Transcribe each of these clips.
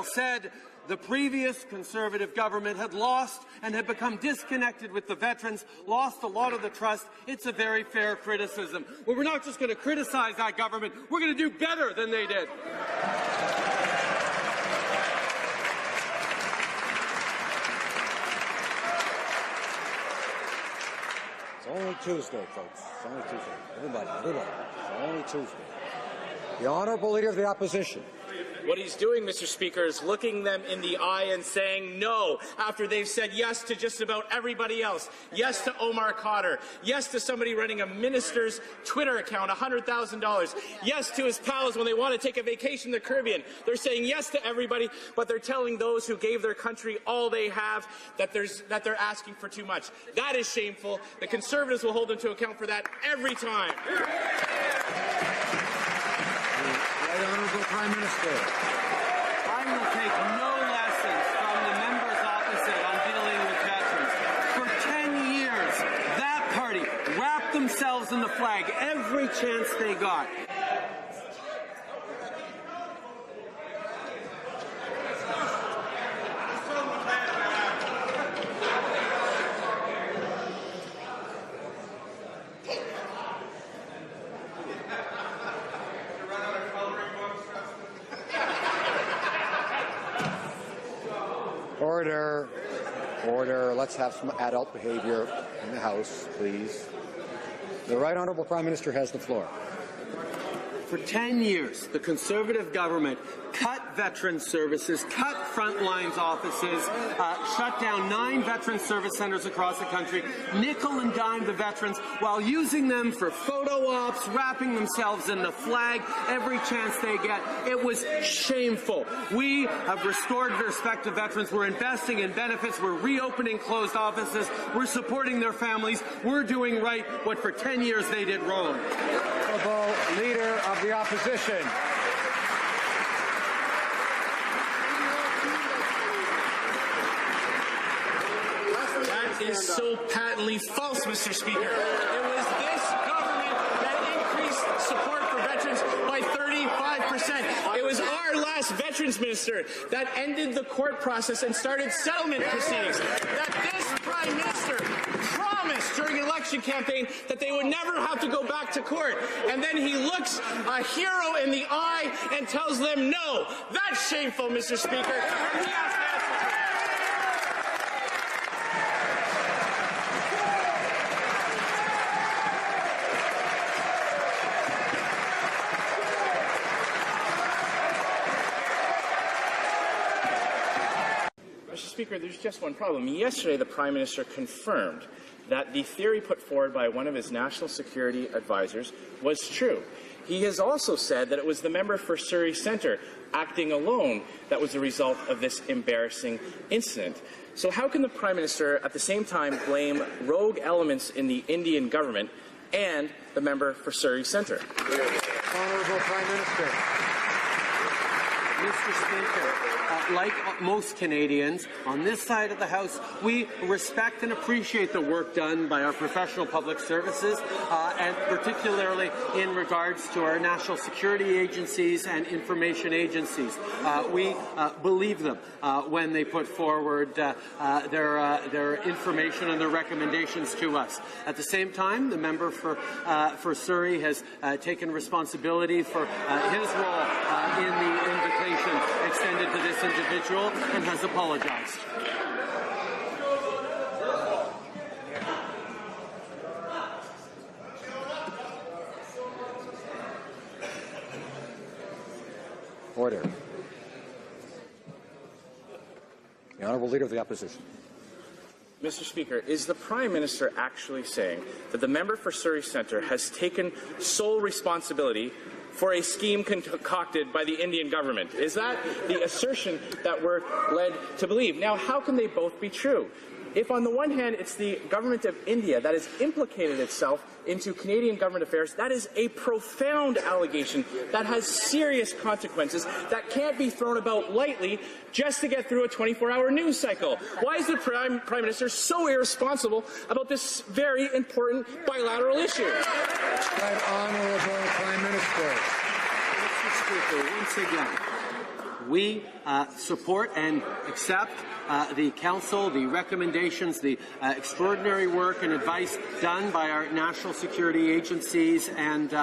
said the previous Conservative government had lost and had become disconnected with the veterans, lost a lot of the trust. It's a very fair criticism. Well, we're not just going to criticize that government. We're going to do better than they did. It's only Tuesday, folks. It's only Tuesday. Everybody. It's only Tuesday. The Honourable Leader of the Opposition. What he's doing, Mr. Speaker, is looking them in the eye and saying no after they've said yes to just about everybody else. Yes to Omar Khadr. Yes to somebody running a minister's Twitter account, $100,000. Yes to his pals when they want to take a vacation in the Caribbean. They're saying yes to everybody, but they're telling those who gave their country all they have that they're asking for too much. That is shameful. The Conservatives will hold them to account for that every time. Right Honourable Prime Minister. I will take no lessons from the members opposite on dealing with veterans. For 10 years, that party wrapped themselves in the flag every chance they got. Order. Order. Let's have some adult behaviour in the House, please. The Right Honourable Prime Minister has the floor. For 10 years, the Conservative government cut veterans services, cut frontlines offices, shut down 9 veteran service centres across the country, nickel and dime the veterans while using them for photo ops, wrapping themselves in the flag every chance they get. It was shameful. We have restored respect to veterans. We're investing in benefits. We're reopening closed offices. We're supporting their families. We're doing right what for 10 years they did wrong. Honourable Leader of the Opposition. That is so patently false, Mr. Speaker. It was this government that increased support for veterans by 35%. It was our last veterans minister that ended the court process and started settlement proceedings. That this Prime Minister promised during an election campaign that they would never have to go back to court. And then he looks a hero in the eye and tells them no. That's shameful, Mr. Speaker. And we have to answer to that. Mr. Speaker, there's just one problem. Yesterday, the Prime Minister confirmed that the theory put forward by one of his national security advisors was true. He has also said that it was the member for Surrey Centre acting alone that was the result of this embarrassing incident. So how can the Prime Minister at the same time blame rogue elements in the Indian government and the member for Surrey Centre? Honourable Prime Minister. Mr. Speaker, like most Canadians, on this side of the House, we respect and appreciate the work done by our professional public services, and particularly in regards to our national security agencies and information agencies. We believe them when they put forward their information and their recommendations to us. At the same time, the member for Surrey has taken responsibility for his role in the invitation extended to this individual and has apologized. Order. The Honourable Leader of the Opposition. Mr. Speaker, is the Prime Minister actually saying that the member for Surrey Centre has taken sole responsibility for a scheme concocted by the Indian government? Is that the assertion that we're led to believe? Now, how can they both be true? If on the one hand it's the government of India that has implicated itself into Canadian government affairs, that is a profound allegation that has serious consequences that can't be thrown about lightly just to get through a 24-hour news cycle. Why is the Prime Minister so irresponsible about this very important bilateral issue? Right Honourable Prime Minister. Mr. Speaker, once again, we support and accept the Council, the recommendations, the extraordinary work and advice done by our national security agencies and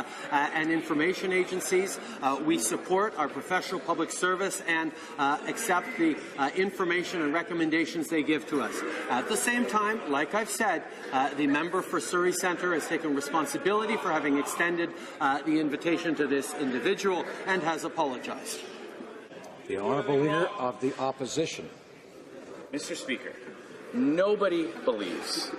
information agencies. We support our professional public service and accept the information and recommendations they give to us. At the same time, like I've said, the member for Surrey Centre has taken responsibility for having extended the invitation to this individual and has apologized. The Honourable Leader of the Opposition. Mr. Speaker, nobody believes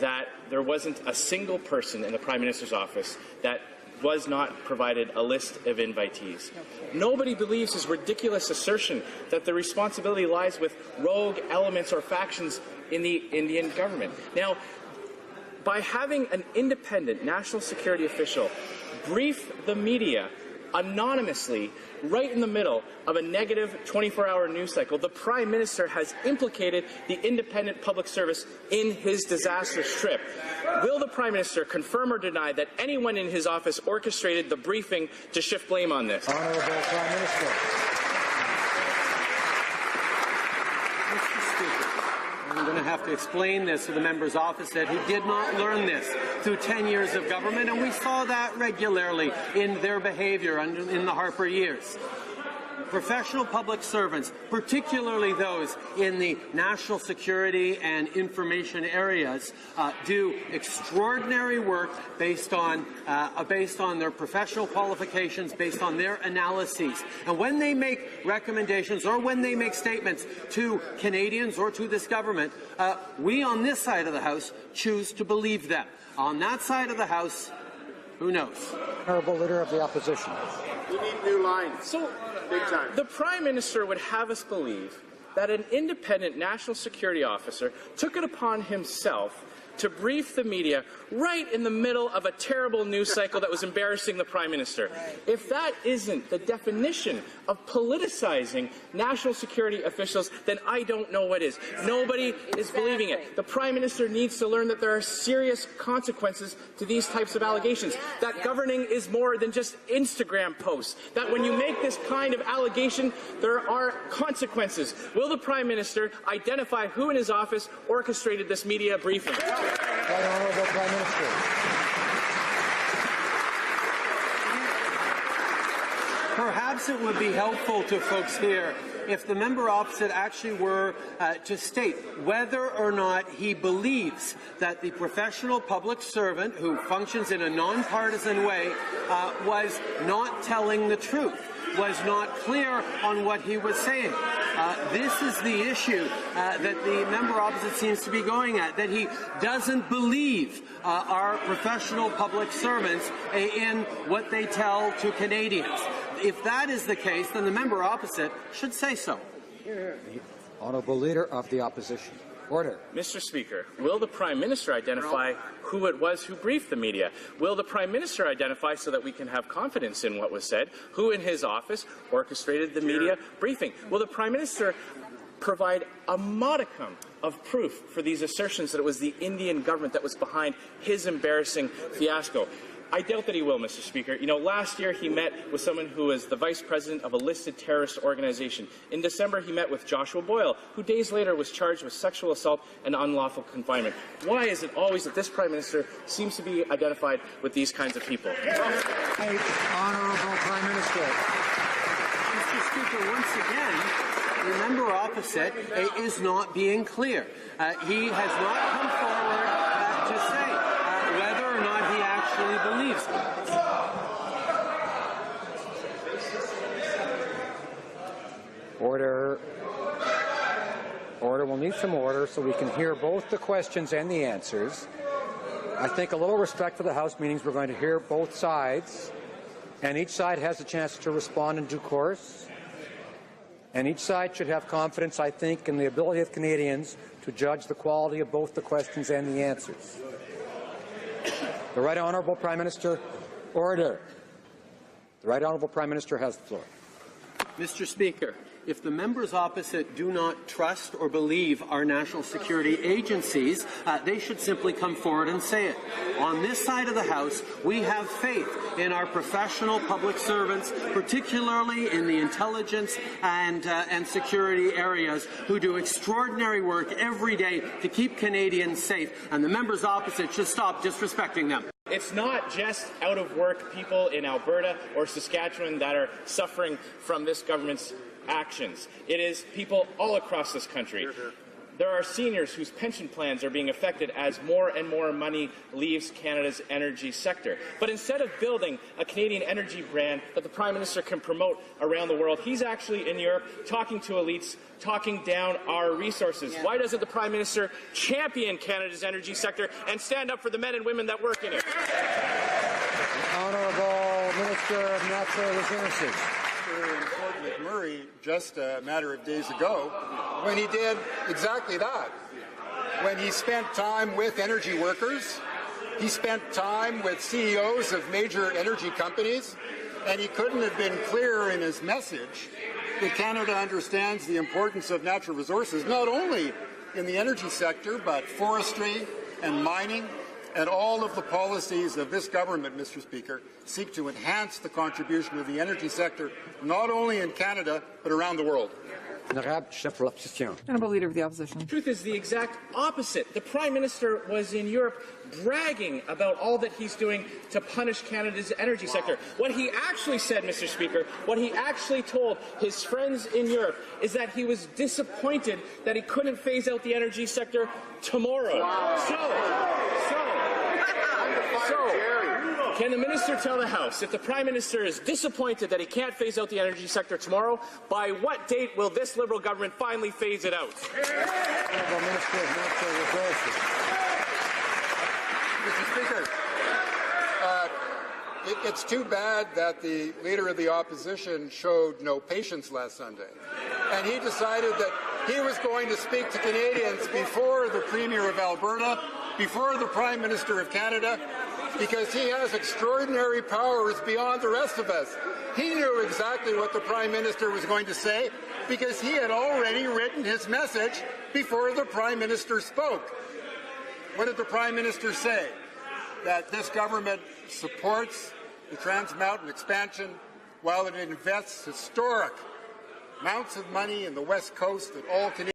that there wasn't a single person in the Prime Minister's office that was not provided a list of invitees. Nobody believes his ridiculous assertion that the responsibility lies with rogue elements or factions in the Indian government. Now, by having an independent national security official brief the media anonymously right in the middle of a negative 24-hour news cycle, the Prime Minister has implicated the independent public service in his disastrous trip. Will the Prime Minister confirm or deny that anyone in his office orchestrated the briefing to shift blame on this? Honourable Prime Minister. Mr. Speaker, I'm going to have to explain this to the member's office that he did not learn this through 10 years of government, and we saw that regularly in their behaviour in the Harper years. Professional public servants, particularly those in the national security and information areas, do extraordinary work based on their professional qualifications, based on their analyses. And when they make recommendations or when they make statements to Canadians or to this government, we on this side of the House choose to believe them. On that side of the House, who knows? Honourable Leader of the Opposition. We need new lines. So, big time. The Prime Minister would have us believe that an independent national security officer took it upon himself to brief the media right in the middle of a terrible news cycle that was embarrassing the Prime Minister. If that isn't the definition of politicizing national security officials, then I don't know what is. Nobody is believing it. The Prime Minister needs to learn that there are serious consequences to these types of allegations, that governing is more than just Instagram posts, that when you make this kind of allegation, there are consequences. Will the Prime Minister identify who in his office orchestrated this media briefing? Right Honourable Prime Minister. Perhaps it would be helpful to folks here if the member opposite actually were to state whether or not he believes that the professional public servant who functions in a nonpartisan way was not telling the truth, was not clear on what he was saying. This is the issue that the member opposite seems to be going at, that he doesn't believe our professional public servants in what they tell to Canadians. If that is the case, then the member opposite should say so. Honourable Leader of the Opposition. Order. Mr. Speaker, will the Prime Minister identify who it was who briefed the media? Will the Prime Minister identify, so that we can have confidence in what was said, who in his office orchestrated the media briefing? Will the Prime Minister provide a modicum of proof for these assertions that it was the Indian government that was behind his embarrassing fiasco? I doubt that he will, Mr. Speaker. You know, last year he met with someone who was the vice president of a listed terrorist organization. In December, he met with Joshua Boyle, who days later was charged with sexual assault and unlawful confinement. Why is it always that this Prime Minister seems to be identified with these kinds of people? Honourable Prime Minister. Mr. Speaker, once again, the member opposite is not being clear. He has not come forward to say whether or not he actually believes it. Order. Order. We'll need some order so we can hear both the questions and the answers. I think a little respect for the House meetings. We're going to hear both sides, and each side has a chance to respond in due course. And each side should have confidence, I think, in the ability of Canadians to judge the quality of both the questions and the answers. The Right Honourable Prime Minister. Order. The Right Honourable Prime Minister has the floor. Mr. Speaker, if the members opposite do not trust or believe our national security agencies, they should simply come forward and say it. On this side of the House, we have faith in our professional public servants, particularly in the intelligence and security areas, who do extraordinary work every day to keep Canadians safe, and the members opposite should stop disrespecting them. It's not just out-of-work people in Alberta or Saskatchewan that are suffering from this government's actions. It is people all across this country. There are seniors whose pension plans are being affected as more and more money leaves Canada's energy sector. But instead of building a Canadian energy brand that the Prime Minister can promote around the world, he's actually in Europe talking to elites, talking down our resources. Yeah. Why doesn't the Prime Minister champion Canada's energy sector and stand up for the men and women that work in it? Honourable Minister of Natural Resources. McMurray just a matter of days ago when he did exactly that. When he spent time with energy workers, he spent time with CEOs of major energy companies, and he couldn't have been clearer in his message that Canada understands the importance of natural resources, not only in the energy sector, but forestry and mining. And all of the policies of this government, Mr. Speaker, seek to enhance the contribution of the energy sector, not only in Canada, but around the world. Honourable Leader of the Opposition. The truth is the exact opposite. The Prime Minister was in Europe bragging about all that he's doing to punish Canada's energy sector. What he actually said, Mr. Speaker, what he actually told his friends in Europe is that he was disappointed that he couldn't phase out the energy sector tomorrow. So, can the Minister tell the House, if the Prime Minister is disappointed that he can't phase out the energy sector tomorrow, by what date will this Liberal government finally phase it out? Honourable Minister of Natural Resources. Mr. Speaker, it's too bad that the Leader of the Opposition showed no patience last Sunday, and he decided that he was going to speak to Canadians before the Premier of Alberta, before the Prime Minister of Canada, because he has extraordinary powers beyond the rest of us. He knew exactly what the Prime Minister was going to say because he had already written his message before the Prime Minister spoke. What did the Prime Minister say? That this government supports the Trans Mountain expansion while it invests historic amounts of money in the West Coast that all Canadians